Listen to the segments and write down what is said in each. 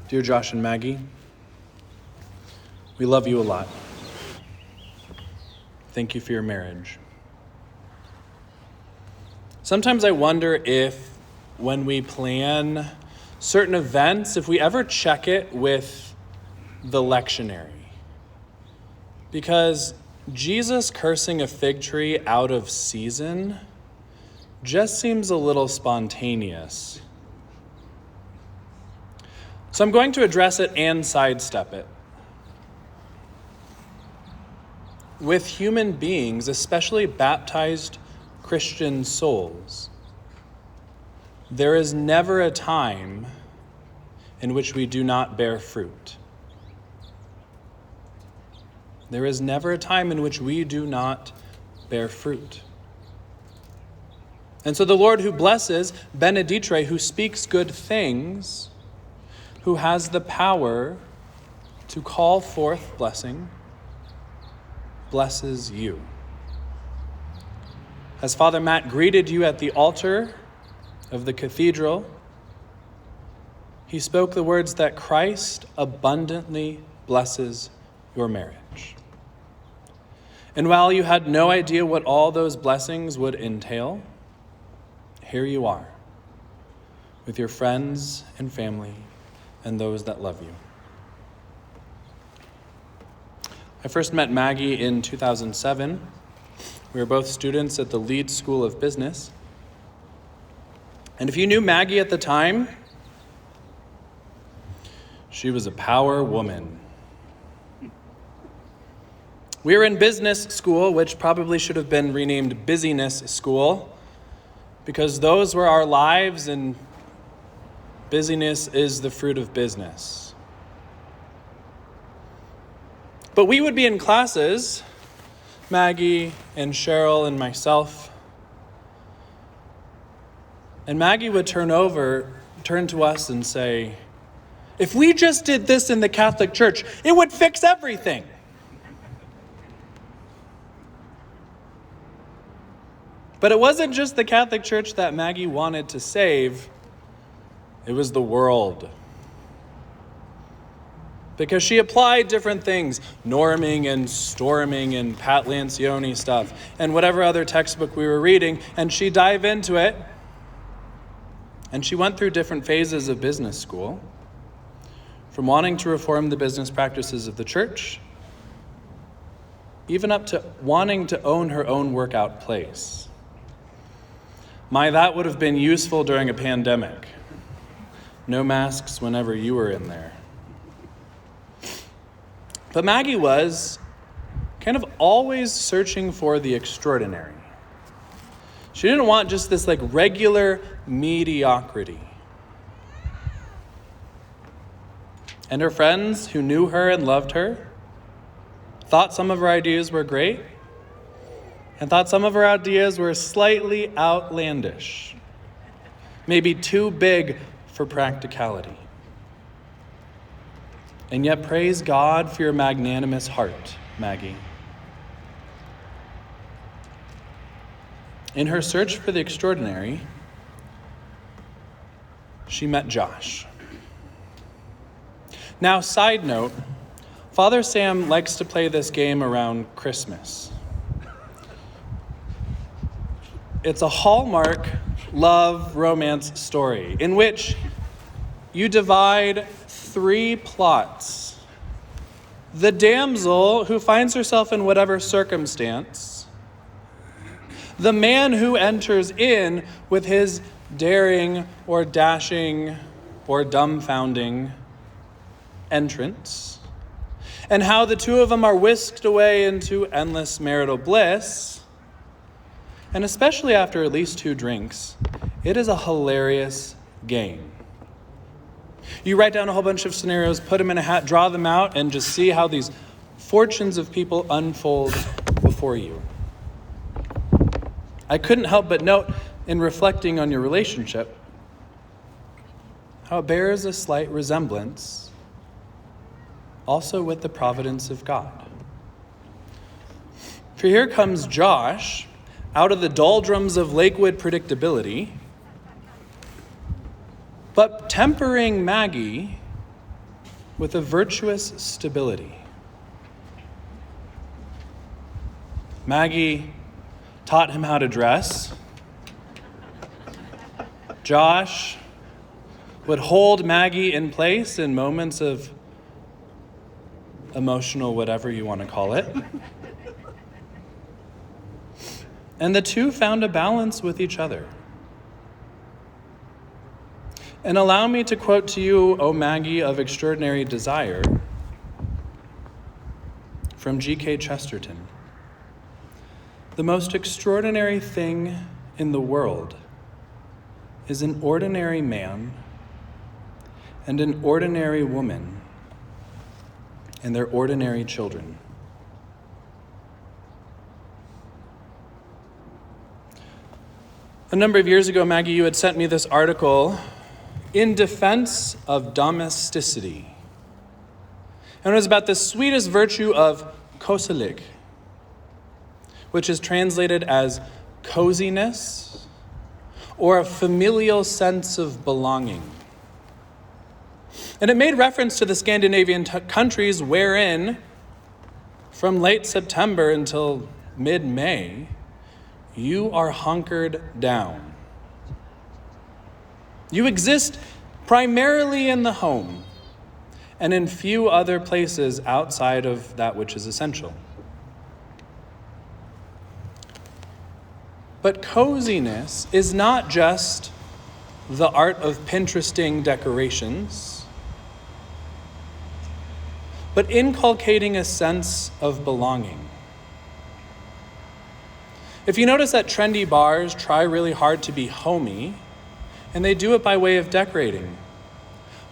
Dear Josh and Maggie, we love you a lot. Thank you for your marriage. Sometimes I wonder if when we plan certain events, if we ever check it with the lectionary. Because Jesus cursing a fig tree out of season just seems a little spontaneous. So I'm going to address it and sidestep it. With human beings, especially baptized Christian souls, there is never a time in which we do not bear fruit. There is never a time in which we do not bear fruit. And so the Lord who blesses, beneditre, who speaks good things, who has the power to call forth blessing, blesses you. As Father Matt greeted you at the altar of the cathedral, he spoke the words that Christ abundantly blesses your marriage. And while you had no idea what all those blessings would entail, here you are, with your friends and family and those that love you. I first met Maggie in 2007. We were both students at the Leeds School of Business. And if you knew Maggie at the time, she was a power woman. We were in business school, which probably should have been renamed busyness school, because those were our lives and busyness is the fruit of business. But we would be in classes, Maggie and Cheryl and myself, and Maggie would turn to us and say, if we just did this in the Catholic Church, it would fix everything. But it wasn't just the Catholic Church that Maggie wanted to save, it was the world. Because she applied different things, norming and storming and Pat Lancioni stuff, and whatever other textbook we were reading, and she dived into it. And she went through different phases of business school, from wanting to reform the business practices of the church, even up to wanting to own her own workout place. That would have been useful during a pandemic. No masks whenever you were in there. But Maggie was kind of always searching for the extraordinary. She didn't want just this regular mediocrity. And her friends who knew her and loved her thought some of her ideas were great and thought some of her ideas were slightly outlandish, maybe too big for practicality. And yet, praise God for your magnanimous heart, Maggie. In her search for the extraordinary, she met Josh. Now, side note, Father Sam likes to play this game around Christmas. It's a Hallmark love romance story in which you divide 3 plots. The damsel who finds herself in whatever circumstance, the man who enters in with his daring or dashing or dumbfounding entrance, and how the two of them are whisked away into endless marital bliss. And especially after at least 2 drinks, it is a hilarious game. You write down a whole bunch of scenarios, put them in a hat, draw them out, and just see how these fortunes of people unfold before you. I couldn't help but note, in reflecting on your relationship, how it bears a slight resemblance also with the providence of God. For here comes Josh, out of the doldrums of Lakewood predictability, but tempering Maggie with a virtuous stability. Maggie taught him how to dress. Josh would hold Maggie in place in moments of emotional whatever you want to call it. And the two found a balance with each other. And allow me to quote to you, O Maggie of extraordinary desire, from G.K. Chesterton. The most extraordinary thing in the world is an ordinary man and an ordinary woman and their ordinary children. A number of years ago, Maggie, you had sent me this article in defense of domesticity. And it was about the sweetest virtue of koselig, which is translated as coziness or a familial sense of belonging. And it made reference to the Scandinavian countries wherein, from late September until mid-May, you are hunkered down. You exist primarily in the home and in few other places outside of that which is essential. But coziness is not just the art of Pinteresting decorations, but inculcating a sense of belonging. If you notice that trendy bars try really hard to be homey, and they do it by way of decorating,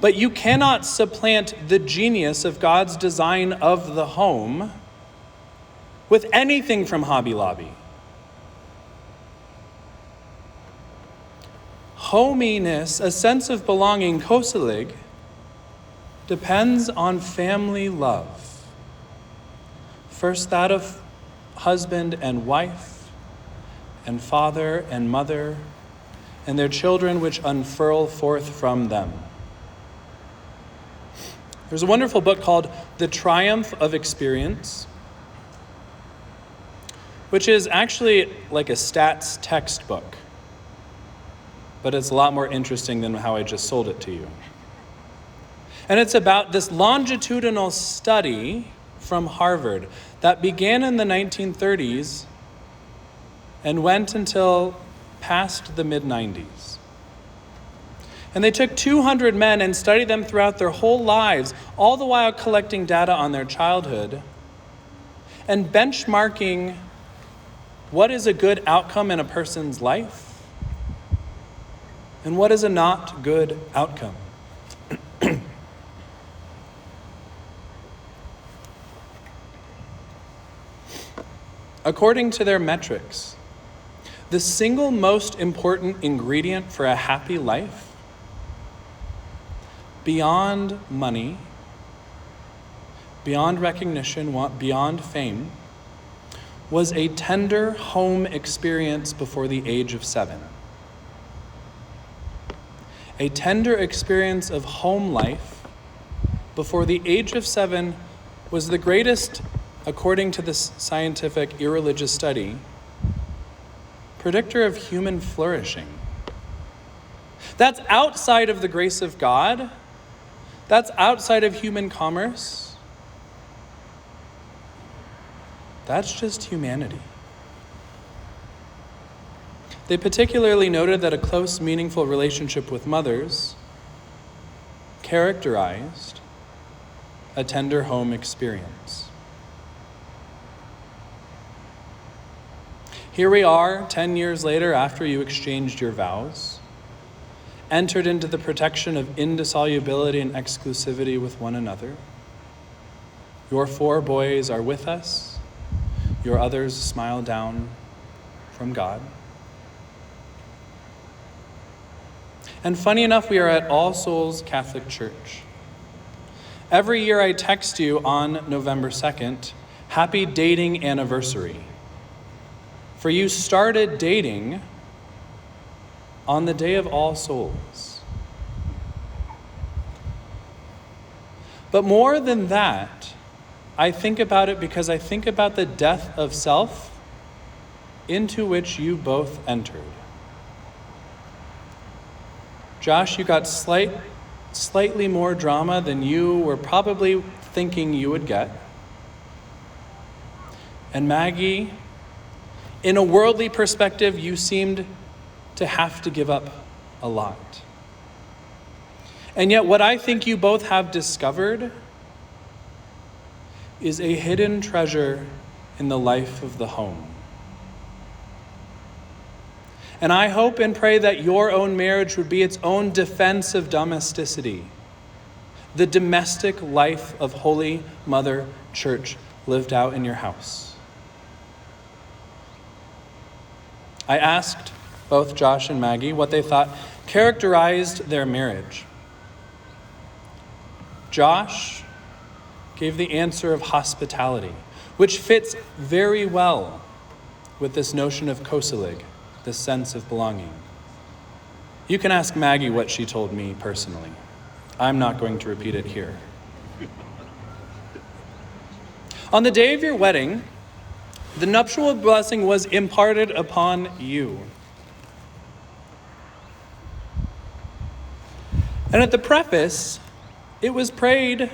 but you cannot supplant the genius of God's design of the home with anything from Hobby Lobby. Hominess, a sense of belonging, koselig, depends on family love. First, that of husband and wife, and father and mother, and their children which unfurl forth from them. There's a wonderful book called The Triumph of Experience, which is actually like a stats textbook, but it's a lot more interesting than how I just sold it to you. And it's about this longitudinal study from Harvard that began in the 1930s and went until past the mid-90s. And they took 200 men and studied them throughout their whole lives, all the while collecting data on their childhood and benchmarking what is a good outcome in a person's life and what is a not good outcome. According to their metrics, the single most important ingredient for a happy life, beyond money, beyond recognition, beyond fame, was a tender home experience before the age of 7. A tender experience of home life before the age of 7 was the greatest, according to this scientific irreligious study, predictor of human flourishing. That's outside of the grace of God. That's outside of human commerce. That's just humanity. They particularly noted that a close, meaningful relationship with mothers characterized a tender home experience. Here we are, 10 years later, after you exchanged your vows, entered into the protection of indissolubility and exclusivity with one another. Your 4 boys are with us. Your others smile down from God. And funny enough, we are at All Souls Catholic Church. Every year I text you on November 2nd, happy dating anniversary. For you started dating on the day of All Souls. But more than that, I think about it because I think about the death of self into which you both entered. Josh, you got slightly more drama than you were probably thinking you would get. And Maggie, in a worldly perspective, you seemed to have to give up a lot. And yet what I think you both have discovered is a hidden treasure in the life of the home. And I hope and pray that your own marriage would be its own defense of domesticity, the domestic life of Holy Mother Church lived out in your house. I asked both Josh and Maggie what they thought characterized their marriage. Josh gave the answer of hospitality, which fits very well with this notion of kosilig, the sense of belonging. You can ask Maggie what she told me personally. I'm not going to repeat it here. On the day of your wedding, the nuptial blessing was imparted upon you. And at the preface, it was prayed,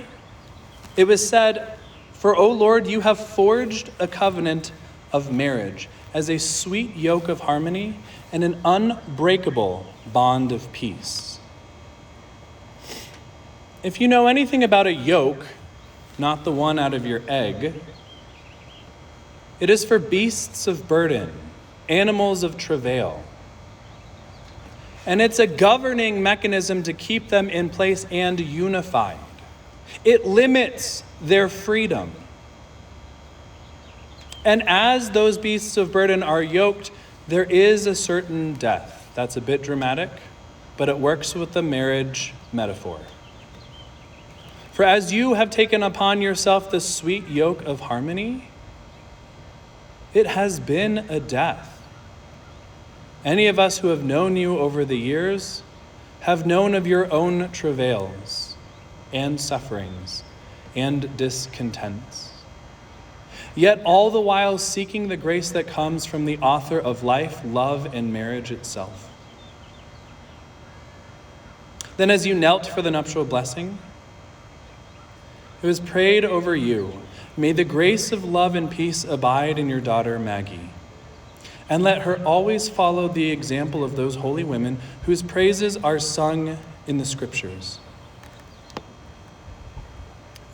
it was said, "For, O Lord, you have forged a covenant of marriage as a sweet yoke of harmony and an unbreakable bond of peace." If you know anything about a yoke, not the one out of your egg, it is for beasts of burden, animals of travail. And it's a governing mechanism to keep them in place and unified. It limits their freedom. And as those beasts of burden are yoked, there is a certain death. That's a bit dramatic, but it works with the marriage metaphor. For as you have taken upon yourself the sweet yoke of harmony, it has been a death. Any of us who have known you over the years have known of your own travails and sufferings and discontents. Yet all the while seeking the grace that comes from the author of life, love, and marriage itself. Then as you knelt for the nuptial blessing, it was prayed over you, "May the grace of love and peace abide in your daughter Maggie, and let her always follow the example of those holy women whose praises are sung in the scriptures.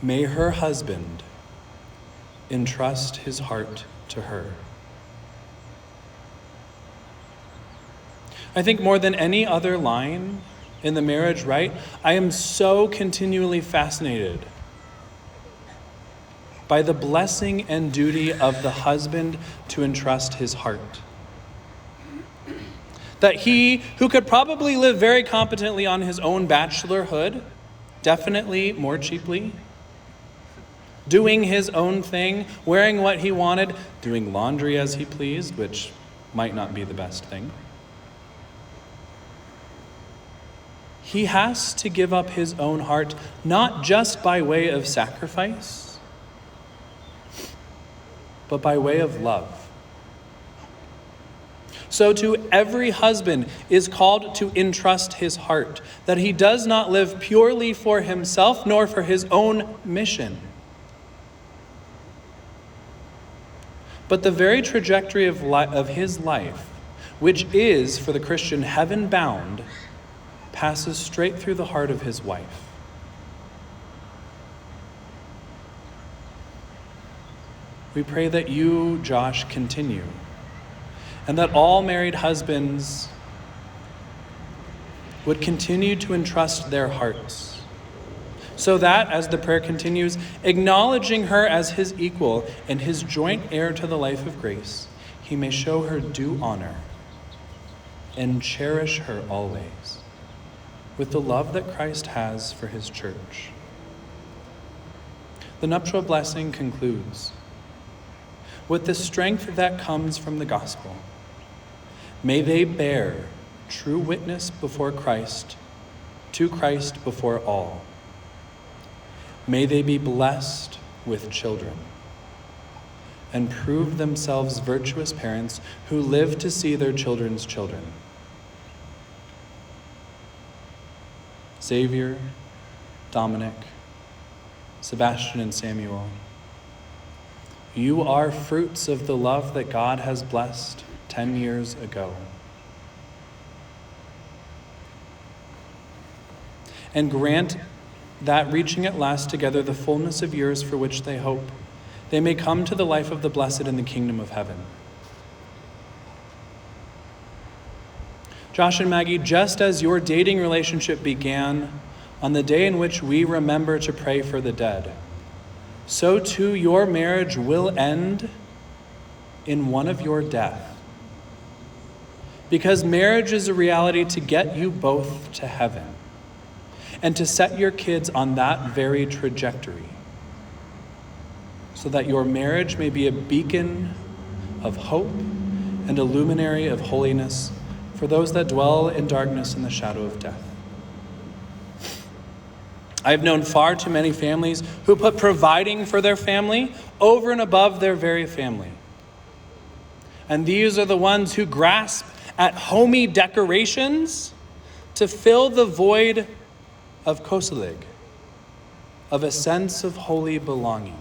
May her husband entrust his heart to her." I think more than any other line in the marriage rite, I am so continually fascinated by the blessing and duty of the husband to entrust his heart. That he, who could probably live very competently on his own bachelorhood, definitely more cheaply, doing his own thing, wearing what he wanted, doing laundry as he pleased, which might not be the best thing. He has to give up his own heart, not just by way of sacrifice, but by way of love. So to every husband is called to entrust his heart, that he does not live purely for himself, nor for his own mission. But the very trajectory of his life, which is, for the Christian, heaven-bound, passes straight through the heart of his wife. We pray that you, Josh, continue, and that all married husbands would continue to entrust their hearts, so that, as the prayer continues, acknowledging her as his equal and his joint heir to the life of grace, he may show her due honor and cherish her always with the love that Christ has for his church. The nuptial blessing concludes with the strength that comes from the gospel. May they bear true witness before Christ, to Christ before all. May they be blessed with children and prove themselves virtuous parents who live to see their children's children. Xavier, Dominic, Sebastian, and Samuel, you are fruits of the love that God has blessed 10 years ago. And grant that, reaching at last together the fullness of years for which they hope, they may come to the life of the blessed in the kingdom of heaven. Josh and Maggie, just as your dating relationship began on the day in which we remember to pray for the dead, so too your marriage will end in one of your death. Because marriage is a reality to get you both to heaven and to set your kids on that very trajectory, so that your marriage may be a beacon of hope and a luminary of holiness for those that dwell in darkness and the shadow of death. I've known far too many families who put providing for their family over and above their very family. And these are the ones who grasp at homey decorations to fill the void of koselig, of a sense of holy belonging.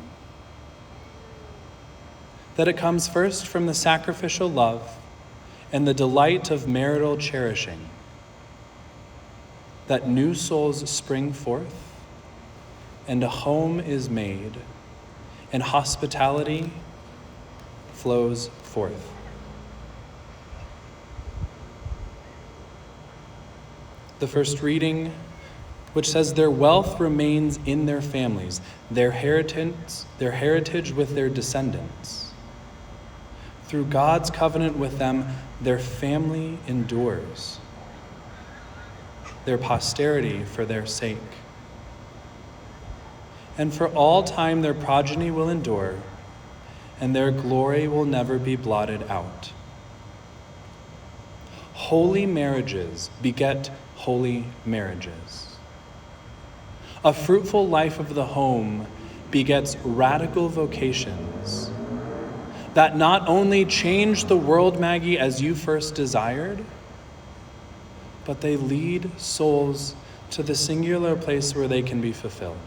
That it comes first from the sacrificial love and the delight of marital cherishing, that new souls spring forth, and a home is made, and hospitality flows forth. The first reading, which says their wealth remains in their families, their heritage with their descendants. Through God's covenant with them, their family endures, their posterity for their sake. And for all time their progeny will endure, and their glory will never be blotted out. Holy marriages beget holy marriages. A fruitful life of the home begets radical vocations that not only change the world, Maggie, as you first desired, but they lead souls to the singular place where they can be fulfilled.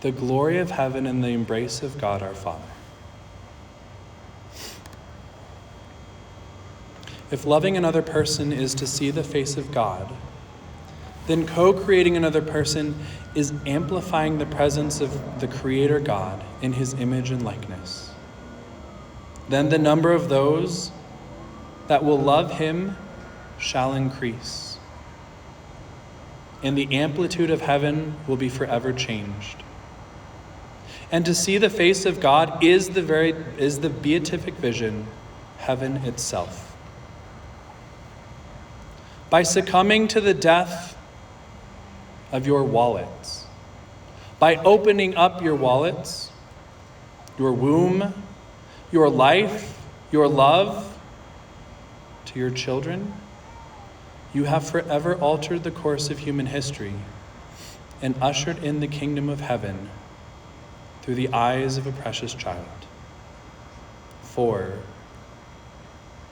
The glory of heaven and the embrace of God our Father. If loving another person is to see the face of God, then co-creating another person is amplifying the presence of the Creator God in his image and likeness. Then the number of those that will love him shall increase, and the amplitude of heaven will be forever changed. And to see the face of God is the beatific vision, heaven itself. By succumbing to the death of your wallets, by opening up your wallets, your womb, your life, your love to your children, you have forever altered the course of human history and ushered in the kingdom of heaven through the eyes of a precious child. 4,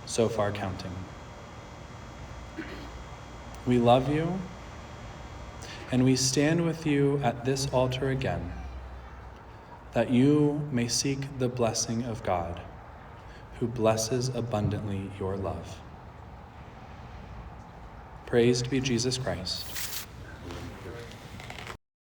so far counting. We love you, and we stand with you at this altar again, that you may seek the blessing of God, who blesses abundantly your love. Praised be Jesus Christ.